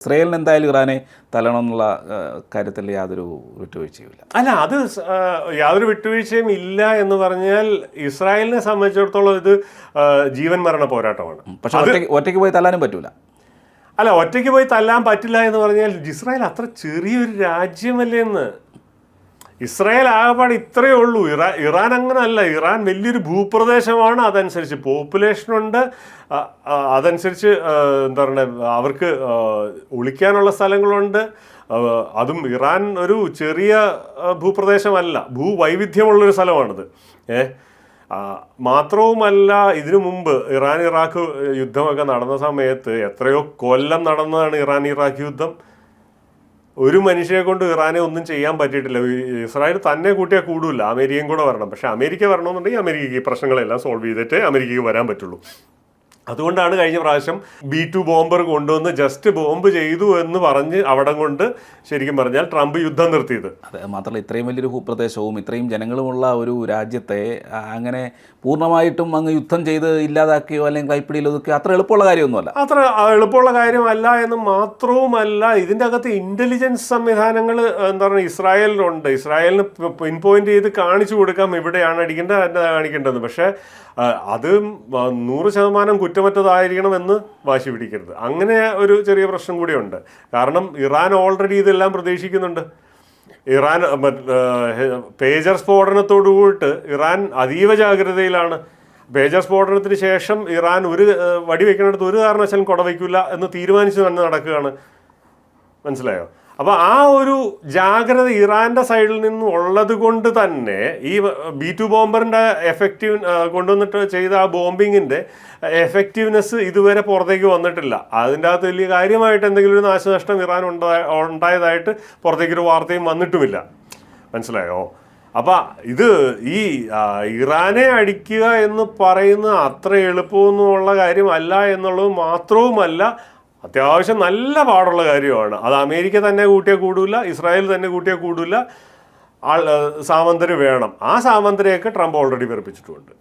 ഇസ്രയേലിന് എന്തായാലും ഇറാനെ തല്ലണമെന്നുള്ള കാര്യത്തിൽ യാതൊരു വിട്ടുവീഴ്ചയുമില്ല. അല്ല, അത് യാതൊരു വിട്ടുവീഴ്ചയും ഇല്ല എന്ന് പറഞ്ഞാൽ ഇസ്രായേലിനെ സംബന്ധിച്ചിടത്തോളം ഇത് ജീവൻ മരണ പോരാട്ടമാണ്. പക്ഷെ ഒറ്റയ്ക്ക് പോയി തല്ലാനും പറ്റൂല. അല്ല, ഒറ്റയ്ക്ക് പോയി തല്ലാൻ പറ്റില്ല എന്ന് പറഞ്ഞാൽ ഇസ്രായേൽ അത്ര ചെറിയൊരു രാജ്യമല്ലേ എന്ന്. ഇസ്രായേൽ ആകെപ്പാട് ഇത്രയേ ഉള്ളൂ. ഇറാൻ അങ്ങനെ അല്ല. ഇറാൻ വലിയൊരു ഭൂപ്രദേശമാണ്, അതനുസരിച്ച് പോപ്പുലേഷനുണ്ട്, അതനുസരിച്ച് എന്താ പറയുക, അവർക്ക് ഒളിക്കാനുള്ള സ്ഥലങ്ങളുണ്ട്. അതും ഇറാൻ ഒരു ചെറിയ ഭൂപ്രദേശമല്ല, ഭൂവൈവിധ്യമുള്ളൊരു സ്ഥലമാണിത്. മാത്രവുമല്ല, ഇതിനു മുമ്പ് ഇറാൻ ഇറാഖ് യുദ്ധമൊക്കെ നടന്ന സമയത്ത് എത്രയോ കൊല്ലം നടന്നതാണ് ഇറാൻ ഇറാഖ് യുദ്ധം. ഒരു മനുഷ്യരെ കൊണ്ട് ഇറാനെ ഒന്നും ചെയ്യാൻ പറ്റിയിട്ടില്ല. ഇസ്രായേൽ തന്നെ കൂട്ടിയാൽ കൂടില്ല, അമേരിക്കയും കൂടെ വരണം. പക്ഷേ അമേരിക്ക വരണമെന്നുണ്ടെങ്കിൽ അമേരിക്കയ്ക്ക് ഈ പ്രശ്നങ്ങളെല്ലാം സോൾവ് ചെയ്തിട്ടേ അമേരിക്കയ്ക്ക് വരാൻ പറ്റുള്ളൂ. അതുകൊണ്ടാണ് കഴിഞ്ഞ പ്രാവശ്യം B-2 ബോംബർ കൊണ്ടുവന്ന് ജസ്റ്റ് ബോംബ് ചെയ്തു എന്ന് പറഞ്ഞ് അവിടെ കൊണ്ട് ശരിക്കും പറഞ്ഞാൽ ട്രംപ് യുദ്ധം നിർത്തിയത്. അത് മാത്രമല്ല, ഇത്രയും വലിയൊരു ഭൂപ്രദേശവും ഇത്രയും ജനങ്ങളുമുള്ള ഒരു രാജ്യത്തെ അങ്ങനെ പൂർണ്ണമായിട്ടും അങ്ങ് യുദ്ധം ചെയ്ത് ഇല്ലാതാക്കിയോ അല്ലെങ്കിൽ കൈപ്പിടിയിൽ ഒതുക്കിയോ അത്ര എളുപ്പമുള്ള കാര്യമൊന്നുമല്ല. അത്ര എളുപ്പമുള്ള കാര്യമല്ല എന്ന് മാത്രവുമല്ല, ഇതിൻ്റെ അകത്ത് ഇൻ്റലിജൻസ് സംവിധാനങ്ങൾ എന്താ പറയുക ഇസ്രായേലിനുണ്ട്. ഇസ്രായേലിന് പിൻ പോയിന്റ് ചെയ്ത് കാണിച്ചു കൊടുക്കാം എവിടെയാണ് അടിക്കേണ്ടത്, എന്താ കാണിക്കേണ്ടത്. പക്ഷേ അത് 100% കുറ്റമറ്റതായിരിക്കണമെന്ന് വാശി പിടിക്കരുത്. അങ്ങനെ ഒരു ചെറിയ പ്രശ്നം കൂടിയുണ്ട്. കാരണം ഇറാൻ ഓൾറെഡി ഇതെല്ലാം പ്രതീക്ഷിക്കുന്നുണ്ട്. ഇറാൻ പേജർ സ്ഫോടനത്തോടു കൂടിയിട്ട് ഇറാൻ അതീവ ജാഗ്രതയിലാണ്. പേജർ സ്ഫോടനത്തിന് ശേഷം ഇറാൻ ഒരു വെടിവെക്കുന്നിടത്ത് ഒരു കാരണവശാലും കൊടവയ്ക്കില്ല എന്ന് തീരുമാനിച്ചു തന്നെ നടക്കുകയാണ്. മനസ്സിലായോ? അപ്പോൾ ആ ഒരു ജാഗ്രത ഇറാൻ്റെ സൈഡിൽ നിന്നും ഉള്ളത് കൊണ്ട് തന്നെ ഈ B-2 ബോംബറിൻ്റെ എഫക്റ്റീവ് കൊണ്ടുവന്നിട്ട് ചെയ്ത ആ ബോംബിങ്ങിൻ്റെ എഫക്റ്റീവ്നെസ് ഇതുവരെ പുറത്തേക്ക് വന്നിട്ടില്ല. അതിൻ്റെ അകത്ത് വലിയ കാര്യമായിട്ട് എന്തെങ്കിലും ഒരു നാശനഷ്ടം ഇറാൻ ഉണ്ടായതായിട്ട് പുറത്തേക്കൊരു വാർത്തയും വന്നിട്ടുമില്ല. മനസ്സിലായോ? അപ്പം ഇത് ഈ ഇറാനെ അടിക്കുക എന്ന് പറയുന്നത് അത്ര എളുപ്പമൊന്നുമുള്ള കാര്യമല്ല എന്നുള്ളത് മാത്രവുമല്ല, അത്യാവശ്യം നല്ല പാടുള്ള കാര്യമാണ്. അത് അമേരിക്ക തന്നെ കൂട്ടിയാൽ കൂടില്ല, ഇസ്രായേൽ തന്നെ കൂട്ടിയാൽ കൂടില്ല. സാമന്തര് വേണം. ആ സാമന്തരെയൊക്കെ ട്രംപ് ഓൾറെഡി വെറുപ്പിച്ചിട്ടുമുണ്ട്.